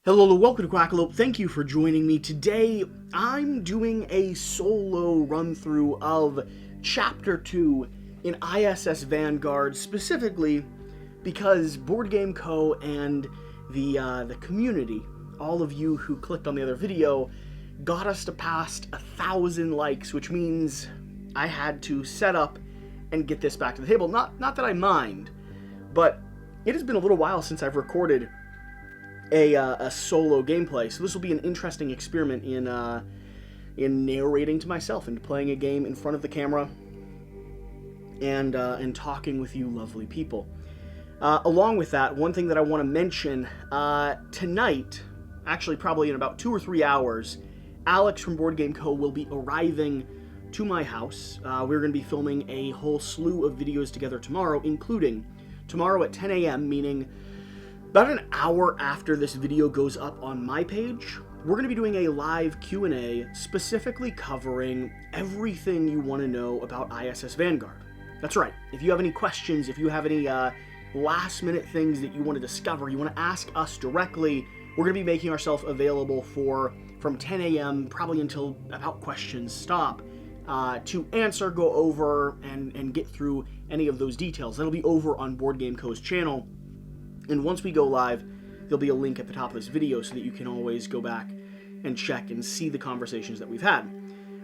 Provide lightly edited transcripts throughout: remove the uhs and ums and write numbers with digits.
Hello, welcome to Quackalope. Thank you for joining me. Today, I'm doing a solo run-through of Chapter 2 in ISS Vanguard, specifically because BoardGameCo and the community, all of you who clicked on the other video, got us to past 1,000 likes, which means I had to set up and get this back to the table. Not that I mind, but it has been a little while since I've recorded a solo gameplay, so this will be an interesting experiment in narrating to myself and playing a game in front of the camera and talking with you lovely people. Along with that, one thing that I want to mention, tonight, actually probably in about 2 or 3 hours, Alex from BoardGameCo will be arriving to my house. We're going to be filming a whole slew of videos together tomorrow, including tomorrow at 10 a.m., meaning about an hour after this video goes up on my page, we're going to be doing a live Q&A specifically covering everything you want to know about ISS Vanguard. That's right. If you have any questions, if you have any last-minute things that you want to discover, you want to ask us directly, we're going to be making ourselves available from 10 a.m. probably until about questions stop to answer, go over, and get through any of those details. That'll be over on BoardGameCo's channel. And once we go live, there'll be a link at the top of this video so that you can always go back and check and see the conversations that we've had.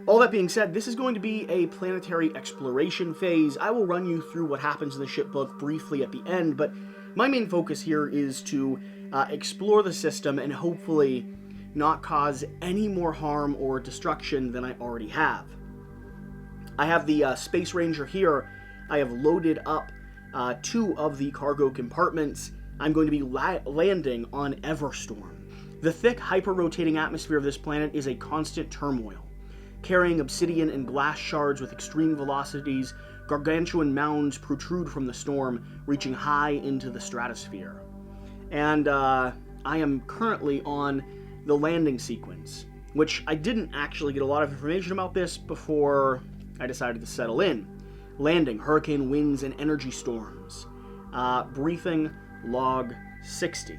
All that being said, this is going to be a planetary exploration phase. I will run you through what happens in the shipbook briefly at the end, but my main focus here is to explore the system and hopefully not cause any more harm or destruction than I already have. I have the Space Ranger here. I have loaded up 2 of the cargo compartments. I'm going to be landing on Everstorm. The thick, hyper-rotating atmosphere of this planet is a constant turmoil. Carrying obsidian and glass shards with extreme velocities, gargantuan mounds protrude from the storm, reaching high into the stratosphere. And I am currently on the landing sequence, which I didn't actually get a lot of information about this before I decided to settle in. Landing, hurricane winds, and energy storms. Briefing log 60.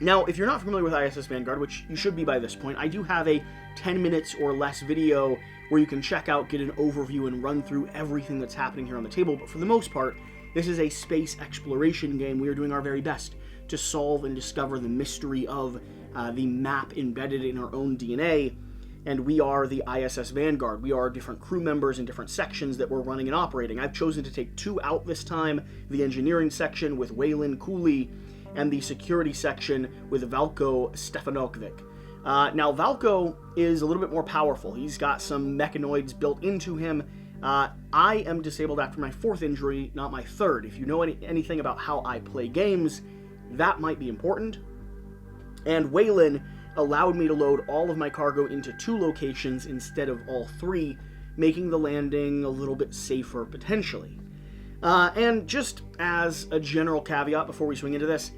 Now, if you're not familiar with ISS Vanguard, which you should be by this point, I do have a 10 minutes or less video where you can check out, get an overview, and run through everything that's happening here on the table. But for the most part, this is a space exploration game. We are doing our very best to solve and discover the mystery of the map embedded in our own DNA. And we are the ISS Vanguard. We are different crew members in different sections that we're running and operating. I've chosen to take 2 out this time, the engineering section with Waylon Cooley, and the security section with Valko Stefanovic. Now, Valko is a little bit more powerful. He's got some mechanoids built into him. I am disabled after my 4th injury, not my 3rd. If you know anything about how I play games, that might be important. And Waylon allowed me to load all of my cargo into 2 locations instead of all 3, making the landing a little bit safer potentially. And just as a general caveat before we swing into this,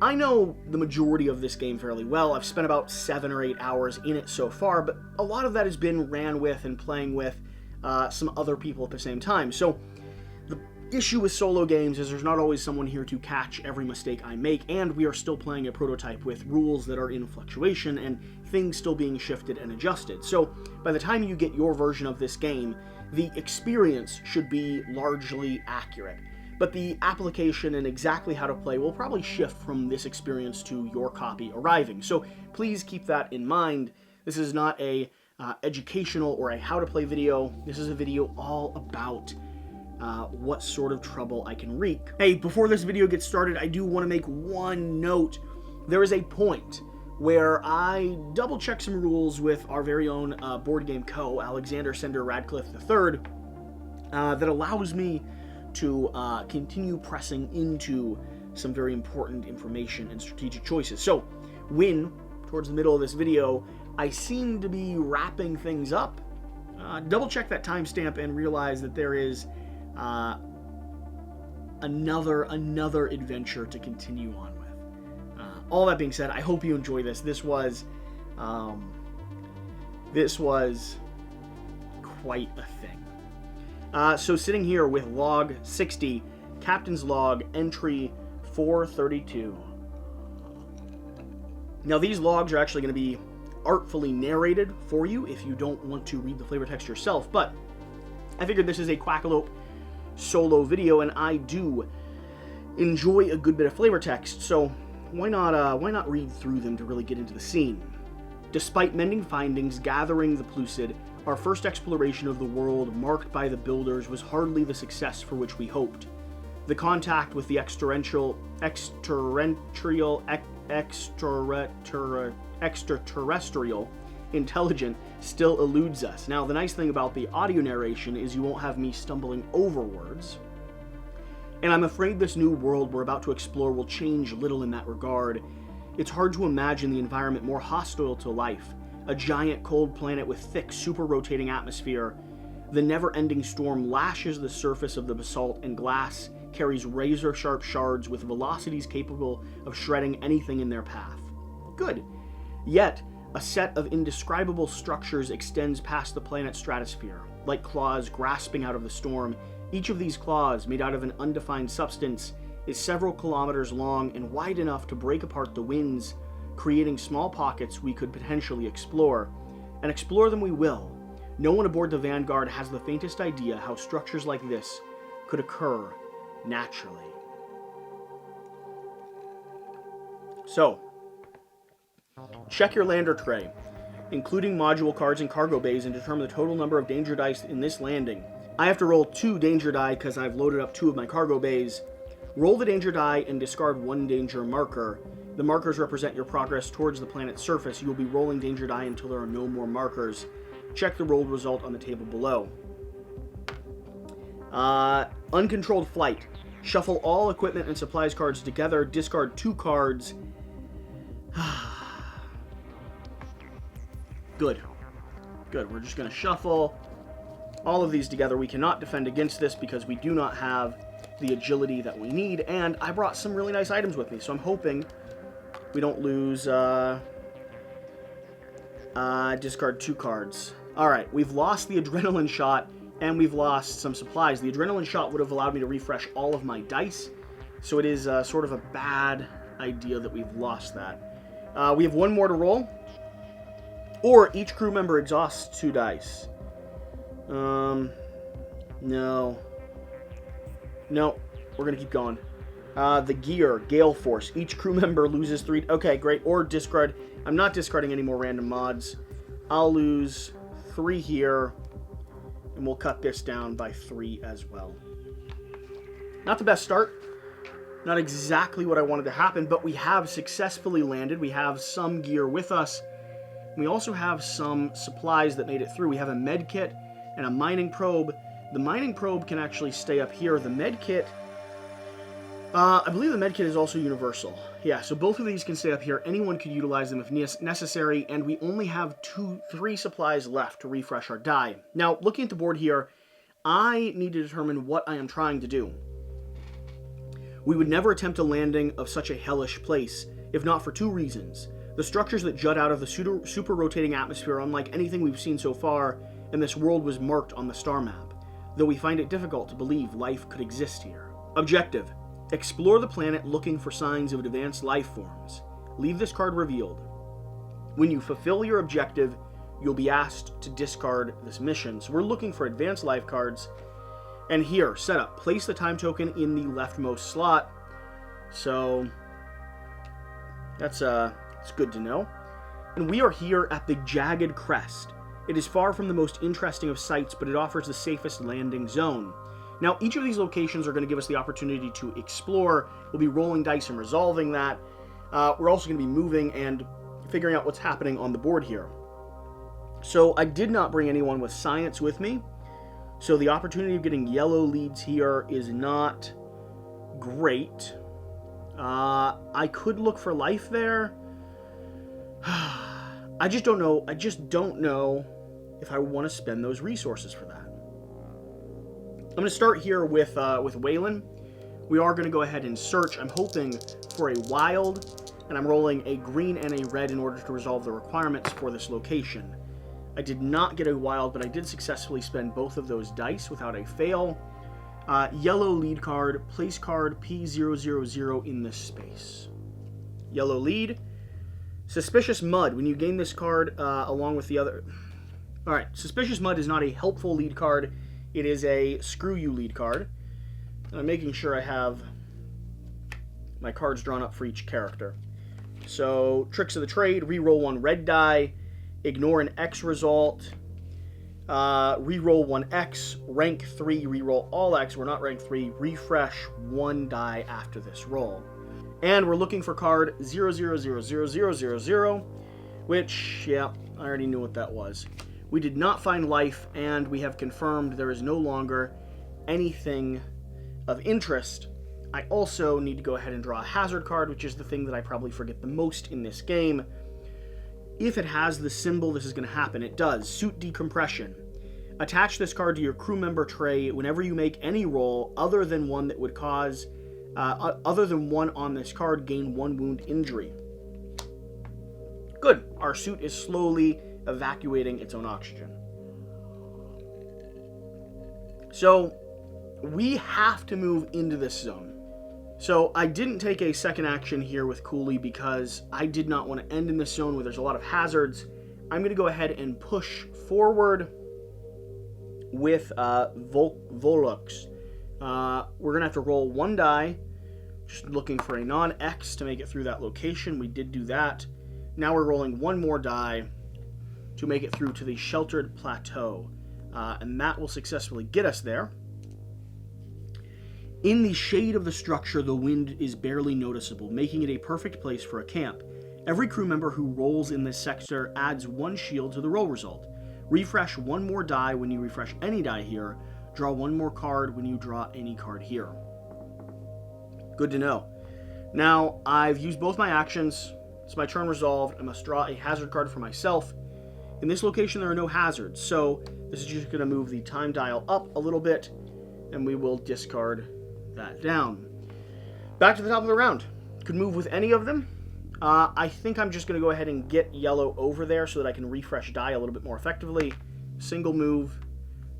I know the majority of this game fairly well. I've spent about 7 or 8 hours in it so far, but a lot of that has been ran with and playing with some other people at the same time. So the issue with solo games is there's not always someone here to catch every mistake I make, and we are still playing a prototype with rules that are in fluctuation and things still being shifted and adjusted. So by the time you get your version of this game, the experience should be largely accurate. But the application and exactly how to play will probably shift from this experience to your copy arriving. So please keep that in mind. This is not a educational or a how to play video. This is a video all about what sort of trouble I can wreak. Hey, before this video gets started, I do want to make one note. There is a point where I double-check some rules with our very own BoardGameCo, Alexander Sender Radcliffe III, that allows me to continue pressing into some very important information and strategic choices. So, when, towards the middle of this video, I seem to be wrapping things up, double-check that timestamp and realize that there is another adventure to continue on with. All that being said, I hope you enjoy this. This was quite a thing. So sitting here with log 60, captain's log, entry 432. Now, these logs are actually going to be artfully narrated for you if you don't want to read the flavor text yourself, but I figured this is a Quackalope solo video, and I do enjoy a good bit of flavor text, so why not read through them to really get into the scene? Despite mending findings gathering the Pellucid, our first exploration of the world marked by the builders was hardly the success for which we hoped. The contact with the extraterrestrial intelligent still eludes us. Now, the nice thing about the audio narration is you won't have me stumbling over words, and I'm afraid this new world we're about to explore will change little in that regard. It's hard to imagine the environment more hostile to life. A giant cold planet with thick, super-rotating atmosphere. The never-ending storm lashes the surface of the basalt, and glass carries razor-sharp shards with velocities capable of shredding anything in their path. Good. Yet, a set of indescribable structures extends past the planet's stratosphere, like claws grasping out of the storm. Each of these claws, made out of an undefined substance, is several kilometers long and wide enough to break apart the winds, creating small pockets we could potentially explore. And explore them we will. No one aboard the Vanguard has the faintest idea how structures like this could occur naturally. So, check your lander tray, including module cards and cargo bays, and determine the total number of danger dice in this landing. I have to roll 2 danger die because I've loaded up 2 of my cargo bays. Roll the danger die and discard 1 danger marker. The markers represent your progress towards the planet's surface. You will be rolling danger die until there are no more markers. Check the rolled result on the table below. Uncontrolled flight. Shuffle all equipment and supplies cards together. Discard 2 cards. Good. Good. We're just going to shuffle all of these together. We cannot defend against this because we do not have the agility that we need, and I brought some really nice items with me, so I'm hoping we don't lose. Discard 2 cards. Alright, we've lost the adrenaline shot, and we've lost some supplies. The adrenaline shot would have allowed me to refresh all of my dice, so it is sort of a bad idea that we've lost that. We have 1 more to roll, or each crew member exhausts 2 dice. No. No, we're going to keep going. The gear, Gale Force. Each crew member loses 3... Okay, great. Or discard... I'm not discarding any more random mods. I'll lose 3 here, and we'll cut this down by 3 as well. Not the best start. Not exactly what I wanted to happen, but we have successfully landed. We have some gear with us. We also have some supplies that made it through. We have a med kit and a mining probe. The mining probe can actually stay up here. The med kit, I believe the med kit is also universal. Yeah, so both of these can stay up here. Anyone could utilize them if necessary, and we only have 3 supplies left to refresh our die. Now, looking at the board here, I need to determine what I am trying to do. We would never attempt a landing of such a hellish place, if not for 2 reasons. The structures that jut out of the super rotating atmosphere are unlike anything we've seen so far, and this world was marked on the star map, though we find it difficult to believe life could exist here. Objective: explore the planet looking for signs of advanced life forms. Leave this card revealed. When you fulfill your objective, you'll be asked to discard this mission. So we're looking for advanced life cards. And here, setup. Place the time token in the leftmost slot. So that's good to know. And we are here at the Jagged Crest. It is far from the most interesting of sights, but it offers the safest landing zone. Now, each of these locations are going to give us the opportunity to explore. We'll be rolling dice and resolving that. We're also going to be moving and figuring out what's happening on the board here. So I did not bring anyone with science with me, so the opportunity of getting yellow leads here is not great. I could look for life there. I just don't know. I just don't know if I want to spend those resources for that. I'm going to start here with Waylon. We are going to go ahead and search. I'm hoping for a wild, and I'm rolling a green and a red in order to resolve the requirements for this location. I did not get a wild, but I did successfully spend both of those dice without a fail. Yellow lead card, place card P000 in this space. Yellow lead. Suspicious Mud. When you gain this card along with the other... Alright, Suspicious Mud is not a helpful lead card. It is a screw you lead card. And I'm making sure I have my cards drawn up for each character. So, Tricks of the Trade, reroll 1 red die, ignore an X result, reroll 1 X, rank 3, reroll all X, we're not rank 3, refresh 1 die after this roll. And we're looking for card 000000, which, yeah, I already knew what that was. We did not find life, and we have confirmed there is no longer anything of interest. I also need to go ahead and draw a hazard card, which is the thing that I probably forget the most in this game. If it has the symbol, this is going to happen. It does. Suit Decompression. Attach this card to your crew member tray whenever you make any roll other than one that would cause, other than one on this card, gain 1 wound injury. Good. Our suit is slowly evacuating its own oxygen. So, we have to move into this zone. So I didn't take a second action here with Cooley because I did not want to end in this zone where there's a lot of hazards. I'm going to go ahead and push forward with Volux. We're going to have to roll 1 die, just looking for a non-X to make it through that location. We did do that. Now we're rolling 1 more die to make it through to the sheltered plateau. And that will successfully get us there. In the shade of the structure, the wind is barely noticeable, making it a perfect place for a camp. Every crew member who rolls in this sector adds 1 shield to the roll result. Refresh 1 more die when you refresh any die here. Draw 1 more card when you draw any card here. Good to know. Now, I've used both my actions. It's my turn resolved. I must draw a hazard card for myself. In this location, there are no hazards, so this is just going to move the time dial up a little bit, and we will discard that down. Back to the top of the round. Could move with any of them. I think I'm just going to go ahead and get yellow over there so that I can refresh die a little bit more effectively. Single move.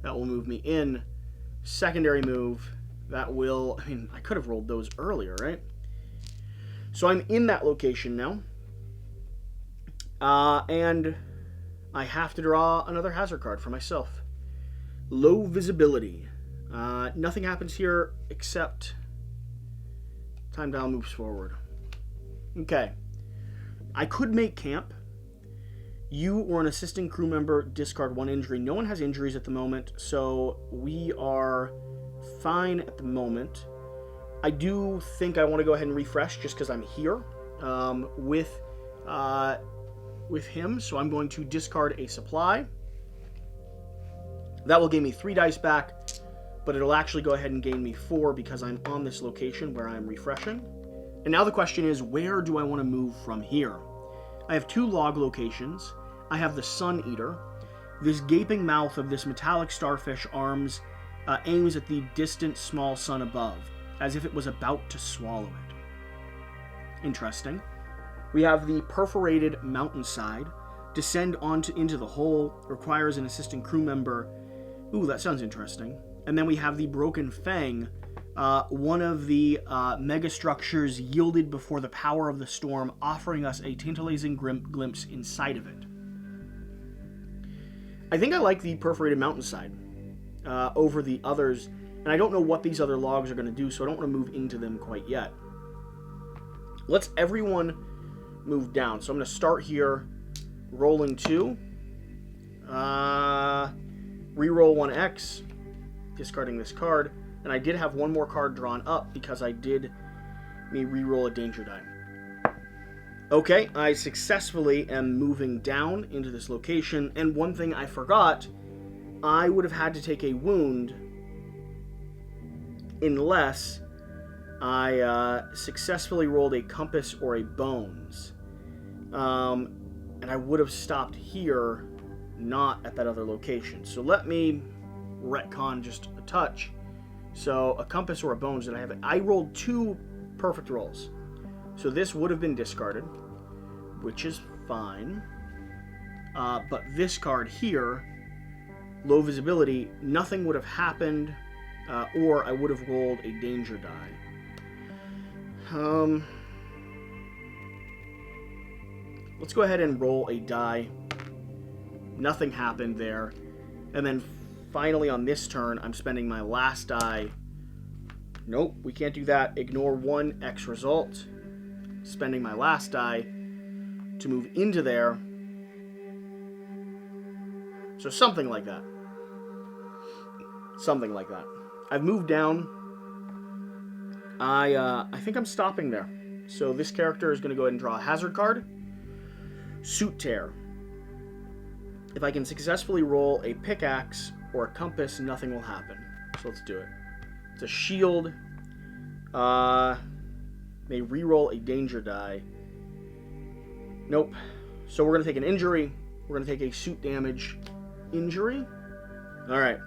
That will move me in. Secondary move. That will... I mean, I could have rolled those earlier, right? So I'm in that location now. And I have to draw another hazard card for myself. Low visibility. Nothing happens here except time dial moves forward. Okay. I could make camp. You or an assisting crew member discard 1 injury. No one has injuries at the moment, so we are fine at the moment. I do think I want to go ahead and refresh just because I'm here with him, so I'm going to discard a supply. That will give me 3 dice back, but it'll actually go ahead and gain me 4 because I'm on this location where I'm refreshing. And now the question is, where do I want to move from here? I have 2 log locations. I have the Sun Eater. This gaping mouth of this metallic starfish arms aims at the distant small sun above, as if it was about to swallow it. Interesting. We have the perforated mountainside. Descend into the hole. Requires an assisting crew member. Ooh, that sounds interesting. And then we have the Broken Fang. One of the megastructures yielded before the power of the storm, offering us a tantalizing glimpse inside of it. I think I like the perforated mountainside over the others, and I don't know what these other logs are going to do, so I don't want to move into them quite yet. Let's everyone move down. So I'm going to start here, rolling 2, reroll 1x, discarding this card. And I did have 1 more card drawn up because I did reroll a danger die. Okay, I successfully am moving down into this location. And one thing I forgot, I would have had to take a wound unless I successfully rolled a compass or a bones. And I would have stopped here, not at that other location. So let me retcon just a touch. So a compass or a bones that I have. I rolled 2 perfect rolls. So this would have been discarded, which is fine. But this card here, low visibility, nothing would have happened, or I would have rolled a danger die. let's go ahead and roll a die. Nothing happened there. And then finally on this turn, I'm spending my last die. Nope, we can't do that. Ignore 1 X result. Spending my last die to move into there. So something like that. Something like that. I've moved down. I think I'm stopping there. So this character is going to go ahead and draw a hazard card. Suit Tear. If I can successfully roll a pickaxe or a compass, nothing will happen. So let's do it. It's a shield. May reroll a danger die. Nope. So we're going to take an injury. We're going to take a suit damage injury. Alright.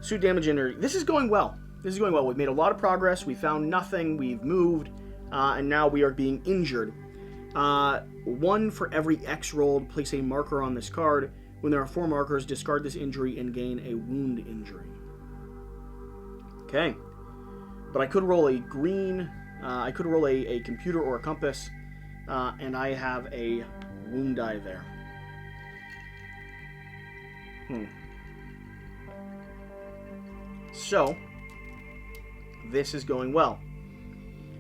Suit damage injury. This is going well. This is going well. We've made a lot of progress. We found nothing. We've moved. And now we are being injured. 1 for every X rolled. Place a marker on this card. When there are 4 markers, discard this injury and gain a wound injury. Okay. But I could roll a green. I could roll a computer or a compass. And I have a wound die there. So, this is going well.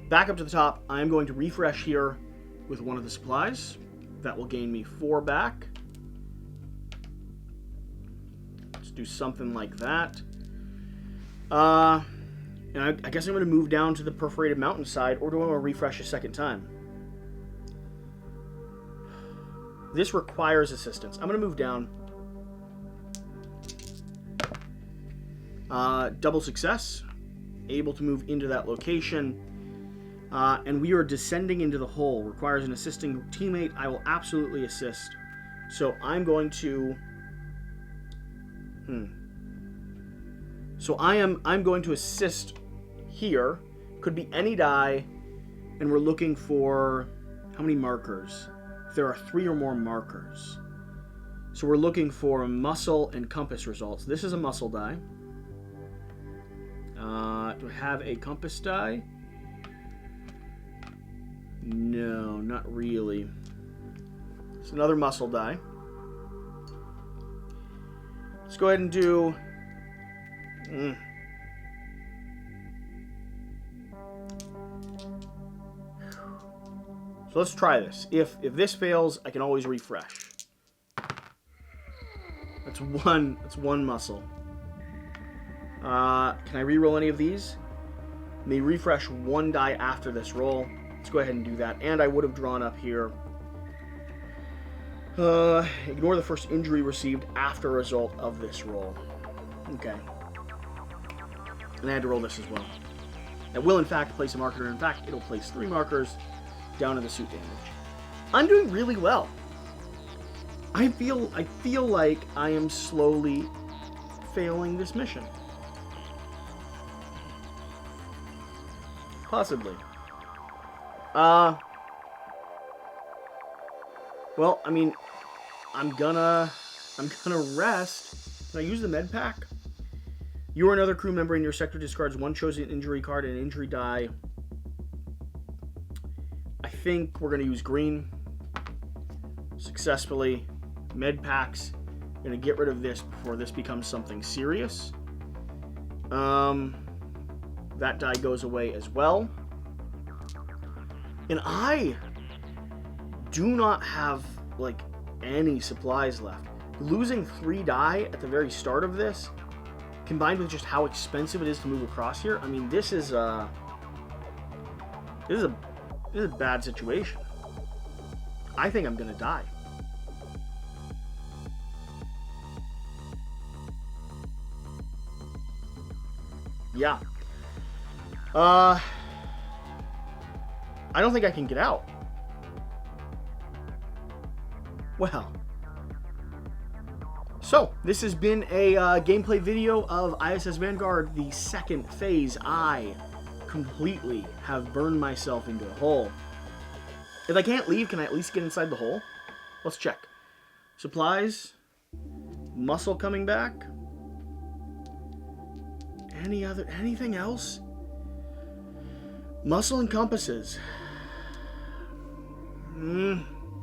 Back up to the top, I am going to refresh here with one of the supplies. That will gain me 4 back. Let's do something like that. And I guess I'm going to move down to the perforated mountainside, or do I want to refresh a second time? This requires assistance. I'm going to move down. Double success. Able to move into that location. And we are descending into the hole. Requires an assisting teammate. I will absolutely assist. So I'm going to... So I'm going to assist here. Could be any die. And we're looking for... How many markers? There are 3 or more markers. So we're looking for muscle and compass results. This is a muscle die. Do I have a compass die? No, not really. It's another muscle die. Let's go ahead and do... So let's try this. If this fails, I can always refresh. That's one muscle. Can I re-roll any of these? May refresh 1 die after this roll. Let's go ahead and do that. And I would have drawn up here. Ignore the first injury received after a result of this roll. Okay. And I had to roll this as well. It will, in fact, place a marker. In fact, it'll place 3 markers down in the suit damage. I'm doing really well. I feel like I am slowly failing this mission. Possibly. Well, I mean, I'm gonna rest. Can I use the med pack? You or another crew member in your sector discards 1 chosen injury card and an injury die. I think we're gonna use green. Successfully. Med packs. Gonna get rid of this before this becomes something serious. That die goes away as well. And I do not have, like, any supplies left. Losing 3 die at the very start of this, combined with just how expensive it is to move across here, I mean, this is a bad situation. I think I'm gonna die. Yeah. I don't think I can get out. Well. So, this has been a gameplay video of ISS Vanguard, the second phase. I completely have burned myself into a hole. If I can't leave, can I at least get inside the hole? Let's check. Supplies. Muscle coming back. Anything else? Muscle and compasses.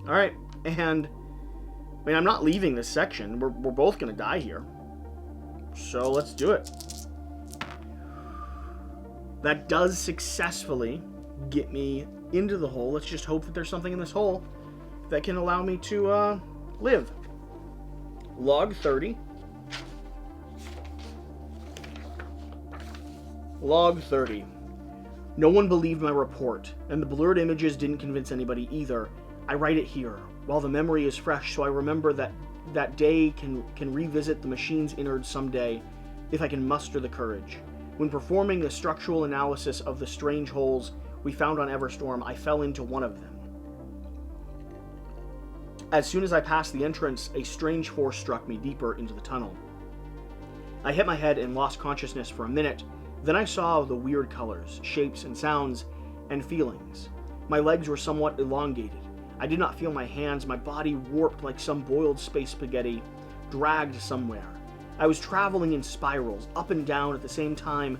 Alright, and... I mean, I'm not leaving this section. We're both going to die here. So let's do it. That does successfully get me into the hole. Let's just hope that there's something in this hole that can allow me to live. Log 30. Log 30. No one believed my report, and the blurred images didn't convince anybody either. I write it here, while the memory is fresh, so I remember that day can revisit the machine's innards someday, if I can muster the courage. When performing the structural analysis of the strange holes we found on Everstorm, I fell into one of them. As soon as I passed the entrance, a strange force struck me deeper into the tunnel. I hit my head and lost consciousness for a minute. Then I saw the weird colors, shapes, and sounds, and feelings. My legs were somewhat elongated. I did not feel my hands, my body warped like some boiled space spaghetti, dragged somewhere. I was traveling in spirals, up and down at the same time.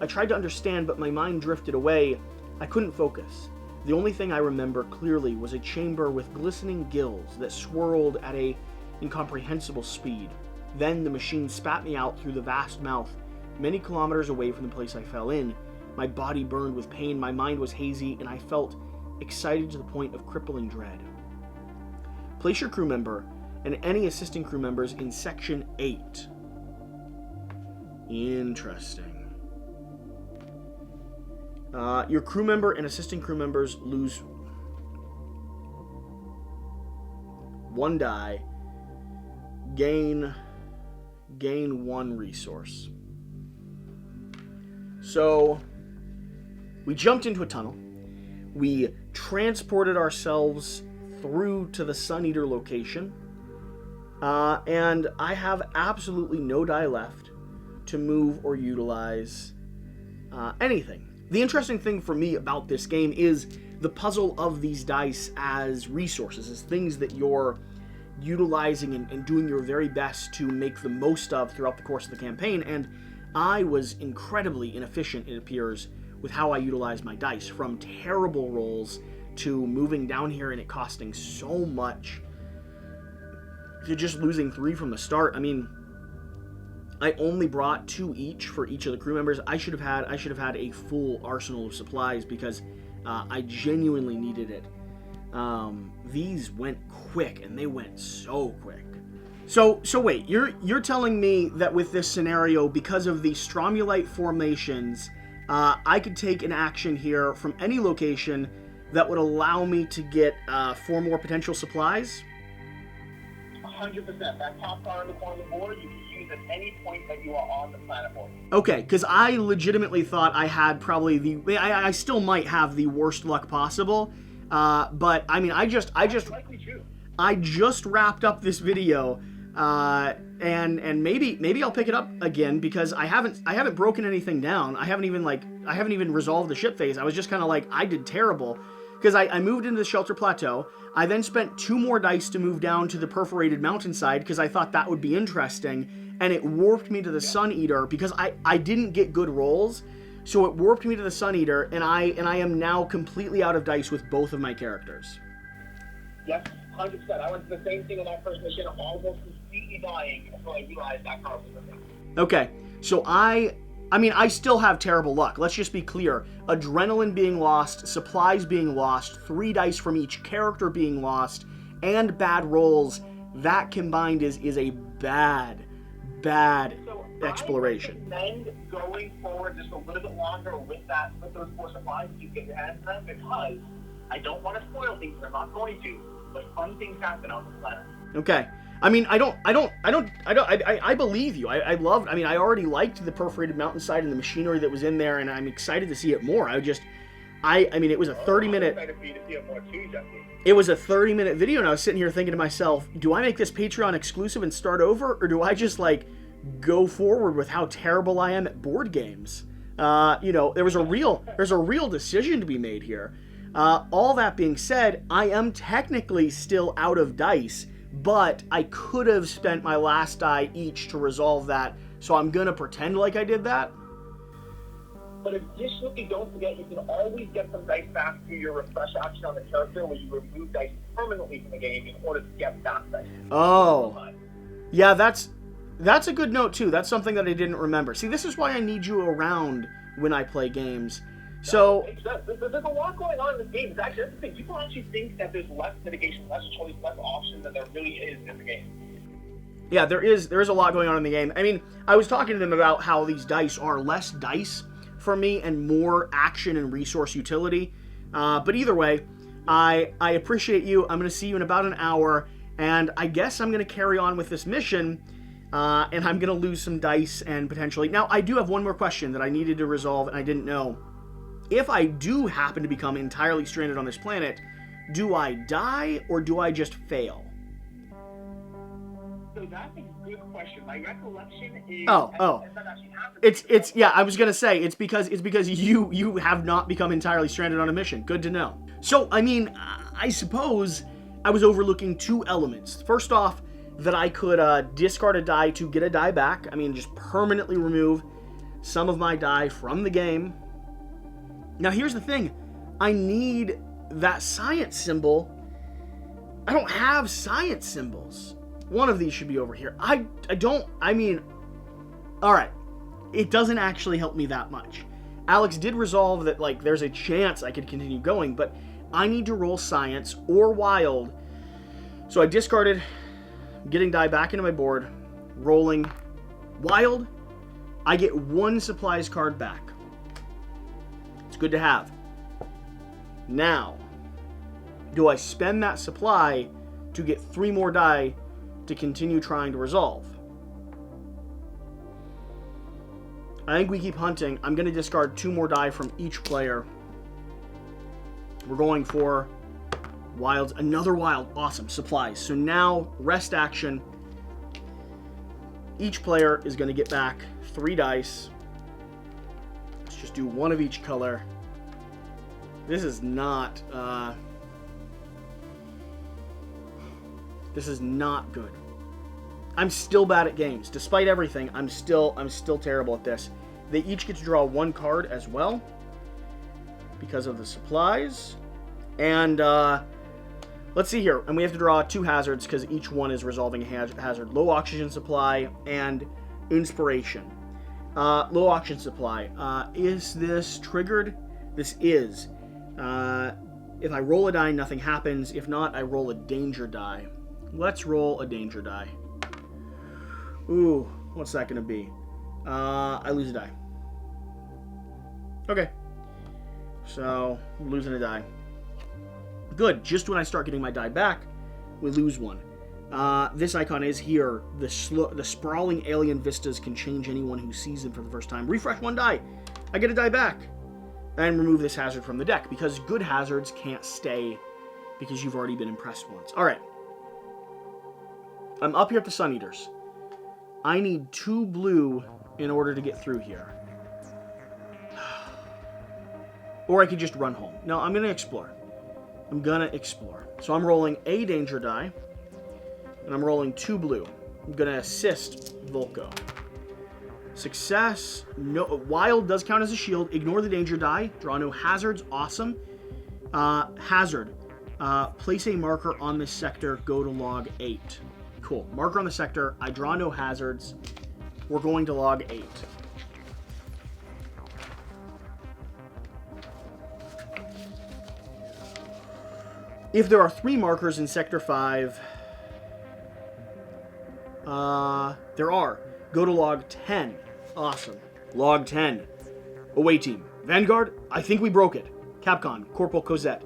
I tried to understand, but my mind drifted away. I couldn't focus. The only thing I remember clearly was a chamber with glistening gills that swirled at an incomprehensible speed. Then the machine spat me out through the vast mouth, many kilometers away from the place I fell in. My body burned with pain, my mind was hazy, and I felt excited to the point of crippling dread. Place your crew member and any assisting crew members in Section 8. Interesting. Your crew member and assisting crew members lose 1 die. Gain 1 resource. So, we jumped into a tunnel. We transported ourselves through to the Sun Eater location. And I have absolutely no die left to move or utilize anything. The interesting thing for me about this game is the puzzle of these dice as resources, as things that you're utilizing and doing your very best to make the most of throughout the course of the campaign. And I was incredibly inefficient, it appears, with how I utilized my dice, from terrible rolls to moving down here and it costing so much to just losing 3 from the start. I mean, I only brought 2 each for each of the crew members. I should have had a full arsenal of supplies because I genuinely needed it. These went quick, and they went so quick. So wait, you're telling me that with this scenario, because of the stromulite formations, I could take an action here from any location that would allow me to get 4 more potential supplies? 100%. That top bar in the corner of the board, you can use at any point that you are on the planet board. Okay, because I legitimately thought I had probably I still might have the worst luck possible, but I mean, I just wrapped up this video, and maybe I'll pick it up again because I haven't broken anything down. I haven't even resolved the ship phase. I was just kind of like, I did terrible. Because I moved into the shelter plateau. I then spent 2 more dice to move down to the perforated mountainside because I thought that would be interesting, and it warped me to the Sun Eater because I didn't get good rolls, so it warped me to the Sun Eater, and I am now completely out of dice with both of my characters. Yes, 100%. I went to the same thing on that first mission, almost completely dying until I realized that card was missing. Okay, so I mean, I still have terrible luck. Let's just be clear. Adrenaline being lost, supplies being lost, 3 dice from each character being lost, and bad rolls, that combined is a bad exploration. I recommend going forward just a little bit longer with those 4 supplies to get your hands on them, because I don't want to spoil things, and I'm not going to, but fun things happen on the planet. Okay. I mean, I believe you. I already liked the perforated mountainside and the machinery that was in there, and I'm excited to see it more. I mean, it was a 30-minute... It was a 30-minute video, and I was sitting here thinking to myself, do I make this Patreon exclusive and start over, or do I just, go forward with how terrible I am at board games? There's a real decision to be made here. All that being said, I am technically still out of dice, but I could have spent my last die each to resolve that, so I'm gonna pretend like I did that. But additionally, don't forget, you can always get some dice back through your refresh action on the character where you remove dice permanently from the game in order to get that dice. Oh. Yeah, that's a good note, too. That's something that I didn't remember. See, this is why I need you around when I play games. So... There's a lot going on in this game. It's actually, that's the thing. People actually think that there's less mitigation, less choice, less options than there really is in the game. Yeah, there is a lot going on in the game. I mean, I was talking to them about how these dice are less dice for me and more action and resource utility. But either way, I appreciate you. I'm going to see you in about an hour, and I guess I'm going to carry on with this mission, and I'm going to lose some dice and potentially... Now, I do have one more question that I needed to resolve, and I didn't know. If I do happen to become entirely stranded on this planet, do I die or do I just fail? So that's a good question. My recollection is... It's yeah, I was gonna say it's because you have not become entirely stranded on a mission. Good to know. So I mean, I suppose I was overlooking two elements. First off, that I could discard a die to get a die back. I mean, just permanently remove some of my die from the game. Now here's the thing. I need that science symbol. I don't have science symbols. One of these should be over here. I mean, alright. It doesn't actually help me that much. Alex did resolve that, like, there's a chance I could continue going, but I need to roll science or wild. So I discarded getting die back into my board, rolling wild. I get one supplies card back. It's good to have. Now, do I spend that supply to get 3 more die to continue trying to resolve? I think we keep hunting. I'm going to discard 2 more die from each player. We're going for wilds. Another wild. Awesome. Supplies. So now, rest action. Each player is going to get back 3 dice. Let's just do 1 of each color. This is not... This is not good. I'm still bad at games. Despite everything, I'm still terrible at this. They each get to draw 1 card as well because of the supplies. And let's see here. And we have to draw 2 hazards because each one is resolving a hazard. Low oxygen supply and inspiration. Low oxygen supply. Is this triggered? This is. If I roll a die, nothing happens. If not, I roll a danger die. Let's roll a danger die. Ooh, what's that going to be? I lose a die. Okay. So, I'm losing a die. Good. Just when I start getting my die back, we lose one. This icon is here. The sprawling alien vistas can change anyone who sees them for the first time. Refresh 1 die. I get a die back. And remove this hazard from the deck, because good hazards can't stay because you've already been impressed once. Alright. I'm up here at the Sun Eaters. I need 2 blue in order to get through here. Or I could just run home. No, I'm going to explore. So I'm rolling a danger die. And I'm rolling 2 blue. I'm going to assist Volko. Success. No, wild does count as a shield. Ignore the danger die. Draw no hazards. Awesome. Hazard. Place a marker on this sector. Go to log 8. Cool. Marker on the sector. I draw no hazards. We're going to log 8. If there are 3 markers in Sector 5... there are. Go to log 10. Awesome. Log 10. Away team. Vanguard, I think we broke it. Capcom, Corporal Cosette.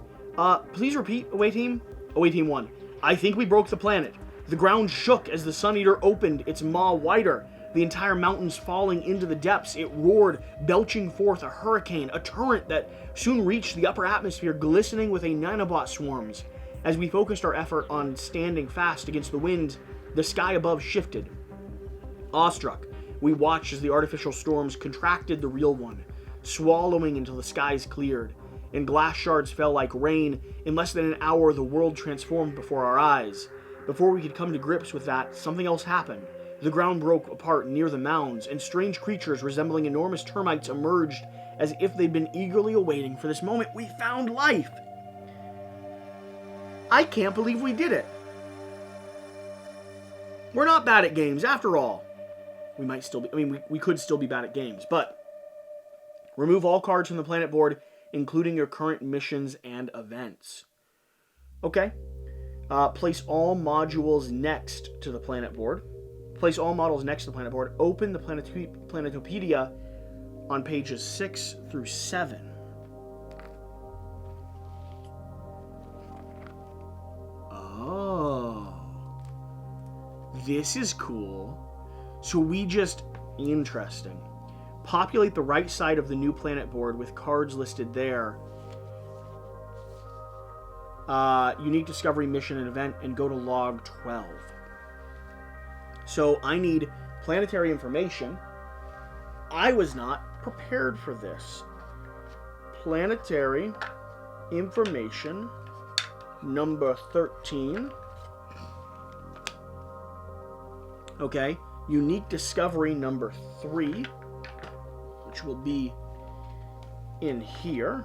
Please repeat, away team? Away team 1. I think we broke the planet. The ground shook as the Sun Eater opened its maw wider. The entire mountains falling into the depths. It roared, belching forth a hurricane, a torrent that soon reached the upper atmosphere, glistening with a nanobot swarms. As we focused our effort on standing fast against the wind, the sky above shifted. Awestruck, we watched as the artificial storms contracted the real one, swallowing until the skies cleared, and glass shards fell like rain. In less than an hour, the world transformed before our eyes. Before we could come to grips with that, something else happened. The ground broke apart near the mounds, and strange creatures resembling enormous termites emerged as if they'd been eagerly awaiting for this moment. We found life! I can't believe we did it. We're not bad at games, after all. We might still be, we could still be bad at games, but remove all cards from the planet board, including your current missions and events. Okay. Place all modules next to the planet board. Place all models next to the planet board. Open the Planetopedia on pages 6 through 7. Oh. This is cool. So we just... Interesting. Populate the right side of the new planet board with cards listed there. Unique discovery, mission, and event, and go to log 12. So I need planetary information. I was not prepared for this. Planetary information number 13. Okay. Unique discovery number 3, which will be in here.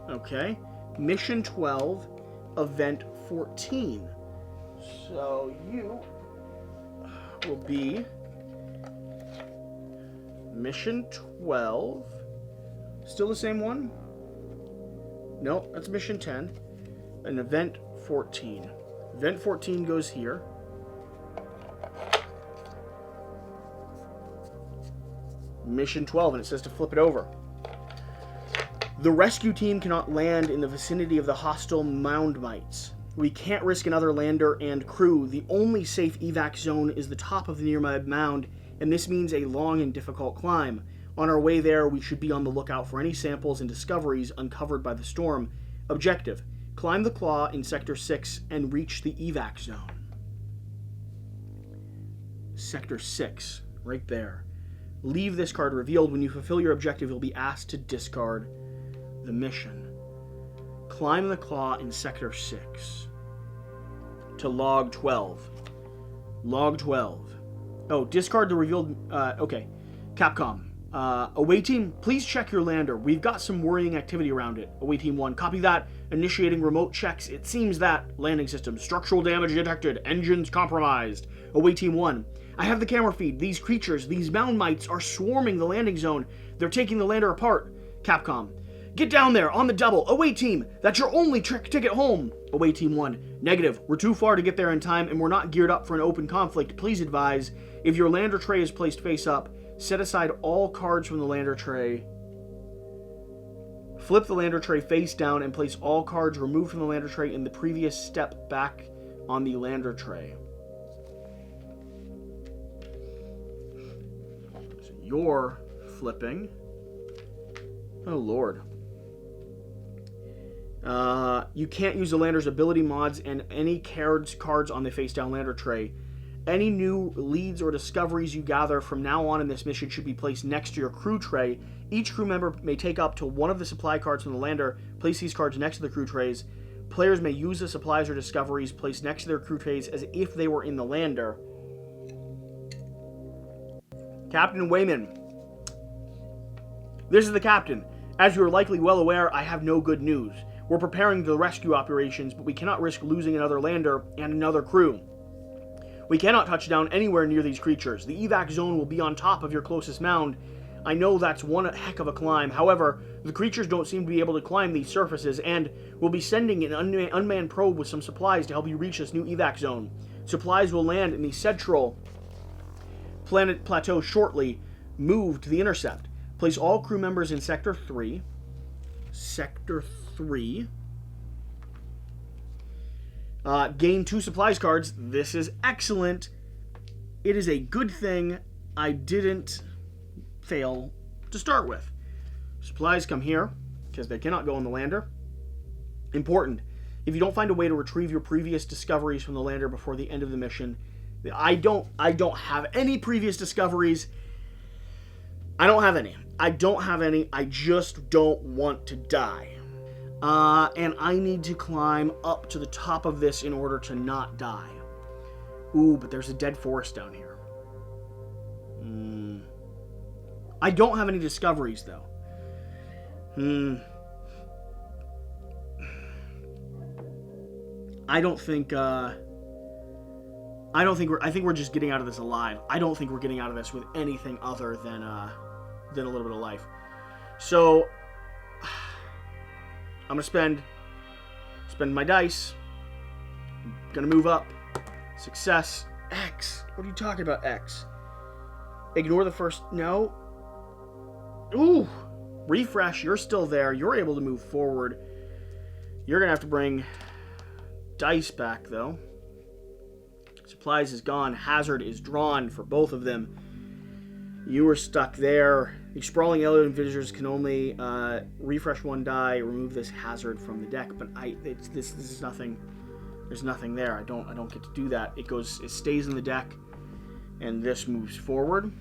Okay. Mission 12, event 14. So you will be mission 12. Still the same one? No, that's mission 10. And event 14. Event 14 goes here. Mission 12, and it says to flip it over. The rescue team cannot land in the vicinity of the hostile mound mites. We can't risk another lander and crew. The only safe evac zone is the top of the nearby mound, and this means a long and difficult climb. On our way there, we should be on the lookout for any samples and discoveries uncovered by the storm. Objective: climb the claw in Sector 6 and reach the evac zone. Sector 6, right there. Leave this card revealed. When you fulfill your objective, you'll be asked to discard the mission. Climb the claw in Sector 6. To log 12. Log 12. Oh, discard the revealed... okay. Capcom. Away team, please check your lander. We've got some worrying activity around it. Away team 1. Copy that. Initiating remote checks. It seems that landing system. Structural damage detected. Engines compromised. Away team 1. I have the camera feed. These creatures, these mound mites, are swarming the landing zone. They're taking the lander apart. Capcom. Get down there, on the double. Away team, that's your only ticket home. Away team 1. Negative. We're too far to get there in time, and we're not geared up for an open conflict. Please advise, if your lander tray is placed face up, set aside all cards from the lander tray. Flip the lander tray face down and place all cards removed from the lander tray in the previous step back on the lander tray. So you're flipping. Oh, Lord. You can't use the lander's ability mods and any cards on the face-down lander tray. Any new leads or discoveries you gather from now on in this mission should be placed next to your crew tray. Each crew member may take up to one of the supply cards from the lander. Place these cards next to the crew trays. Players may use the supplies or discoveries placed next to their crew trays as if they were in the lander. Captain Wayman. This is the captain. As you are likely well aware, I have no good news. We're preparing the rescue operations, but we cannot risk losing another lander and another crew. We cannot touch down anywhere near these creatures. The evac zone will be on top of your closest mound. I know that's one heck of a climb. However, the creatures don't seem to be able to climb these surfaces, and we'll be sending an unmanned probe with some supplies to help you reach this new evac zone. Supplies will land in the central planet plateau shortly. Move to the intercept. Place all crew members in Sector 3. Sector 3. Gain 2 supplies cards. This is excellent. It is a good thing I didn't fail to start with. Supplies come here, because they cannot go on the lander. Important. If you don't find a way to retrieve your previous discoveries from the lander before the end of the mission, I don't have any previous discoveries. I don't have any. I just don't want to die. And I need to climb up to the top of this in order to not die. Ooh, but there's a dead forest down here. I don't have any discoveries, though. I think we're just getting out of this alive. I don't think we're getting out of this with anything other than a little bit of life. So I'm gonna spend my dice. I'm gonna move up. Success. X. What are you talking about, X? Ignore the first. No. Ooh. Refresh. You're still there. You're able to move forward. You're gonna have to bring dice back, though. Supplies is gone. Hazard is drawn for both of them. You were stuck there. The sprawling alien visitors can only refresh one die, remove this hazard from the deck. But this is nothing. There's nothing there. I don't get to do that. It stays in the deck, and this moves forward.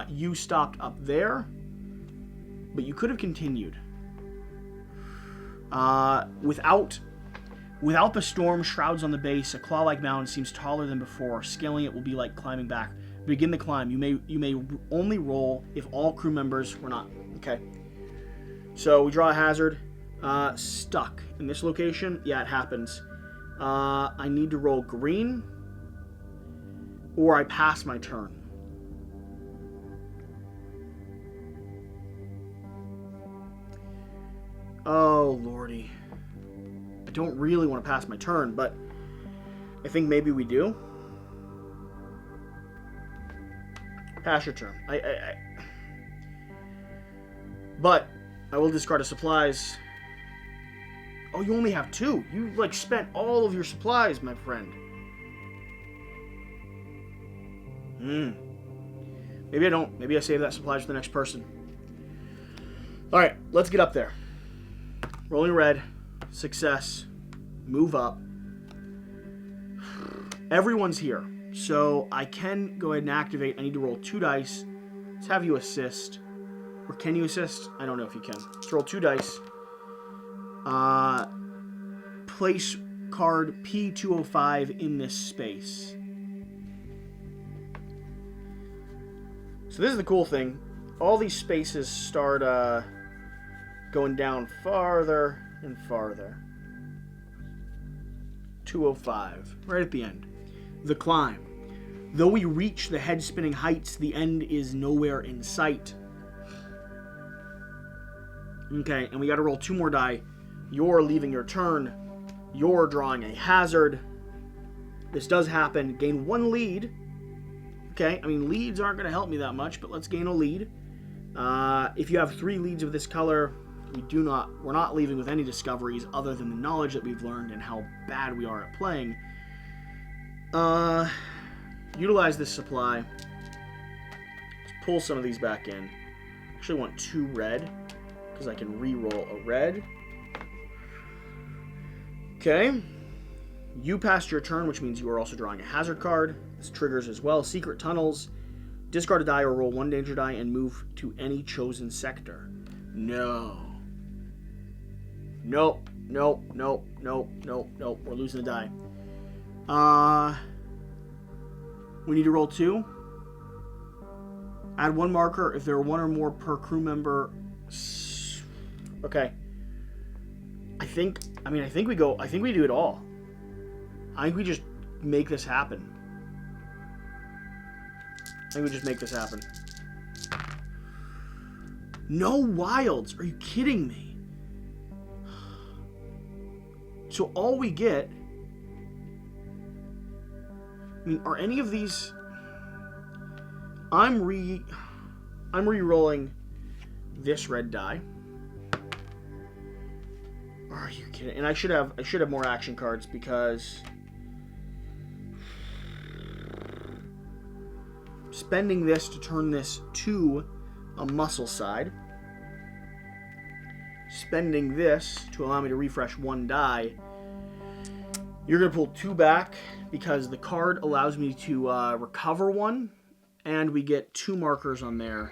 You stopped up there, but you could have continued. Without the storm shrouds on the base, a claw-like mountain seems taller than before. Scaling it will be like climbing back. Begin the climb. You may only roll if all crew members were not. Okay. So we draw a hazard. Stuck in this location. Yeah, it happens. I need to roll green, or I pass my turn. Oh lordy. I don't really want to pass my turn, but I think maybe we do. Pass your turn. But I will discard a supplies. Oh, you only have 2. You spent all of your supplies, my friend. Maybe I don't. Maybe I save that supplies for the next person. All right, let's get up there. Rolling red. Success. Move up. Everyone's here. So I can go ahead and activate. I need to roll 2 dice. Let's have you assist. Or can you assist? I don't know if you can. Let's roll 2 dice. Place card P205 in this space. So this is the cool thing. All these spaces start going down farther and farther. 205. Right at the end. The climb. Though we reach the head-spinning heights, the end is nowhere in sight. Okay, and we gotta roll 2 more die. You're leaving your turn. You're drawing a hazard. This does happen. Gain 1 lead. Okay, I mean, leads aren't gonna help me that much, but let's gain a lead. If you have 3 leads of this color, we're not leaving with any discoveries other than the knowledge that we've learned and how bad we are at playing. Utilize this supply. Let's pull some of these back in. Actually want 2 red, because I can re-roll a red. Okay. You passed your turn, which means you are also drawing a hazard card. This triggers as well. Secret tunnels. Discard a die or roll 1 danger die and move to any chosen sector. No. Nope. Nope. Nope. Nope. Nope. Nope. We're losing the die. We need to roll 2. Add 1 marker if there are 1 or more per crew member. Okay. I think we do it all. I think we just make this happen. No wilds. Are you kidding me? So all we get... I mean, are any of these... I'm re-rolling this red die. Are you kidding? And I should have more action cards because spending this to turn this to a muscle side. Spending this to allow me to refresh 1 die. You're going to pull 2 back because the card allows me to recover 1, and we get 2 markers on there.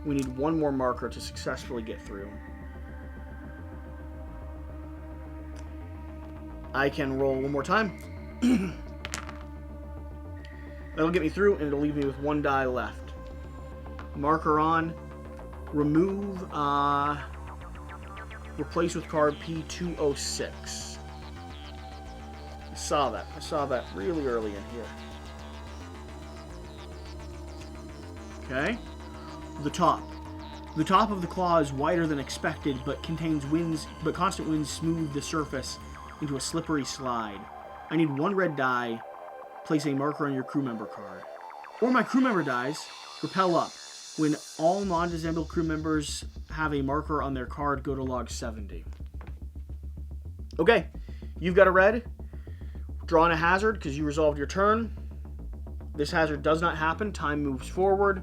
We need 1 more marker to successfully get through. I can roll 1 more time. That'll get me through, and it'll leave me with 1 die left. Marker on. Remove. Replace with card P206. I saw that. I saw that really early in here. Okay. The top. The top of the claw is wider than expected, but constant winds smooth the surface into a slippery slide. I need 1 red die. Place a marker on your crew member card. Or my crew member dies. Rappel up. When all non-disabled crew members have a marker on their card, go to log 70. Okay. You've got a red. Draw on a hazard because you resolved your turn. This hazard does not happen. Time moves forward.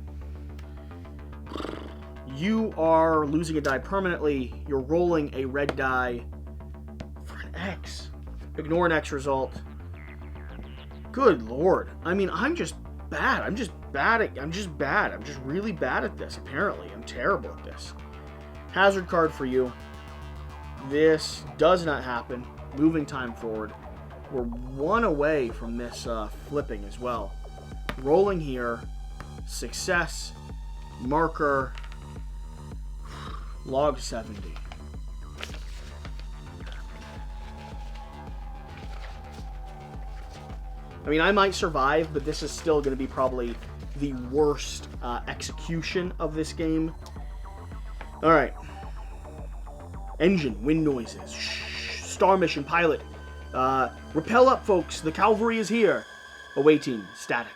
You are losing a die permanently. You're rolling a red die for an X. Ignore an X result. Good lord. I mean, I'm just bad. I'm just really bad at this, apparently. I'm terrible at this. Hazard card for you. This does not happen. Moving time forward. We're 1 away from this flipping as well. Rolling here. Success. Marker. Log 70. I mean, I might survive, but this is still going to be probably the worst execution of this game. Alright. Engine, wind noises. Shh. Star mission, pilot. Rappel up, folks. The cavalry is here. Away team, static.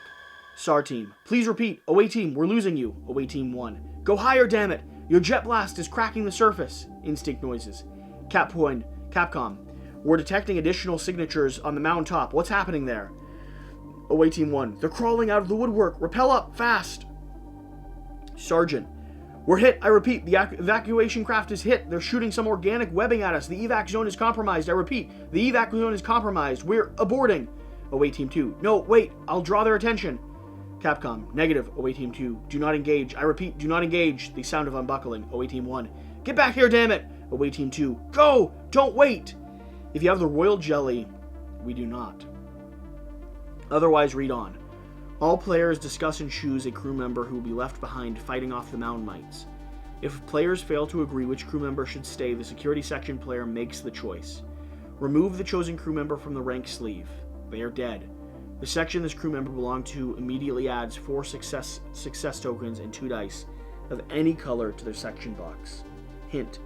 SAR team, please repeat. Away team, we're losing you. Away team 1. Go higher, damn it. Your jet blast is cracking the surface. Instinct noises. Capcom, we're detecting additional signatures on the mountaintop. What's happening there? Away team 1. They're crawling out of the woodwork. Rappel up, fast. Sergeant, we're hit. I repeat, the evacuation craft is hit. They're shooting some organic webbing at us. The evac zone is compromised. I repeat, the evac zone is compromised. We're aborting. Away team 2. No, wait. I'll draw their attention. Capcom, negative. Away team 2. Do not engage. I repeat, do not engage. The sound of unbuckling. Away team 1. Get back here, damn it. Away team 2. Go! Don't wait! If you have the royal jelly, we do not. Otherwise, read on. All players discuss and choose a crew member who will be left behind fighting off the mound mites. If players fail to agree which crew member should stay, the security section player makes the choice. Remove the chosen crew member from the rank sleeve. They are dead. The section this crew member belonged to immediately adds 4 success tokens and 2 dice of any color to their section box. Hint.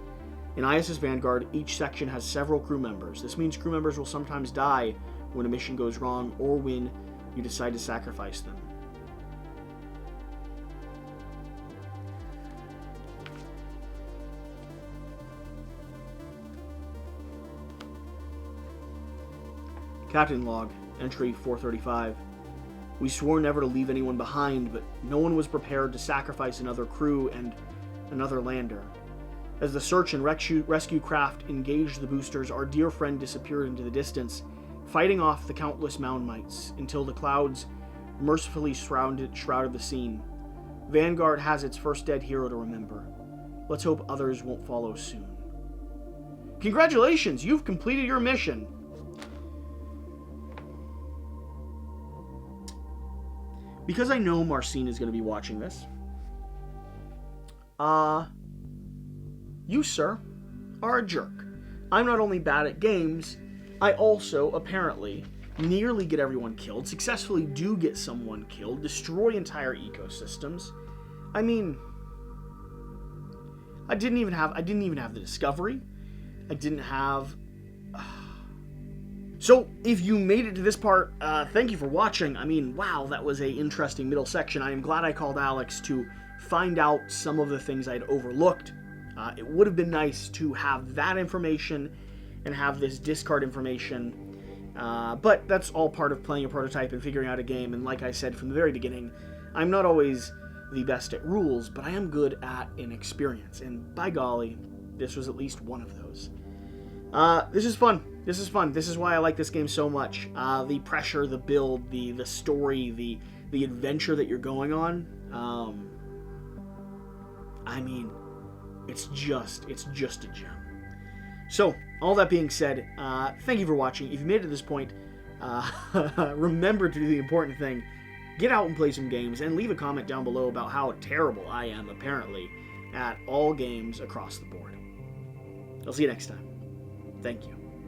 In ISS Vanguard, each section has several crew members. This means crew members will sometimes die when a mission goes wrong or when you decide to sacrifice them. Captain log, entry 435. We swore never to leave anyone behind, but no one was prepared to sacrifice another crew and another lander. As the search and rescue craft engaged the boosters, our dear friend disappeared into the distance, fighting off the countless mound mites until the clouds mercifully shrouded the scene. Vanguard has its first dead hero to remember. Let's hope others won't follow soon. Congratulations, you've completed your mission. Because I know Marcine is going to be watching this, you, sir, are a jerk. I'm not only bad at games, I also, apparently, nearly get everyone killed, successfully do get someone killed, destroy entire ecosystems. I mean, I didn't even have the discovery. I didn't have... So, if you made it to this part, thank you for watching. I mean, wow, that was an interesting middle section. I am glad I called Alex to find out some of the things I'd overlooked. It would have been nice to have that information and have this discard information, but that's all part of playing a prototype and figuring out a game, and like I said from the very beginning, I'm not always the best at rules, but I am good at inexperience, and by golly, this was at least one of those. This is fun. This is fun. This is why I like this game so much. The pressure, the build, the story, the adventure that you're going on. I mean, it's just a gem. So, all that being said, thank you for watching. If you made it to this point, remember to do the important thing. Get out and play some games, and leave a comment down below about how terrible I am, apparently, at all games across the board. I'll see you next time. Thank you.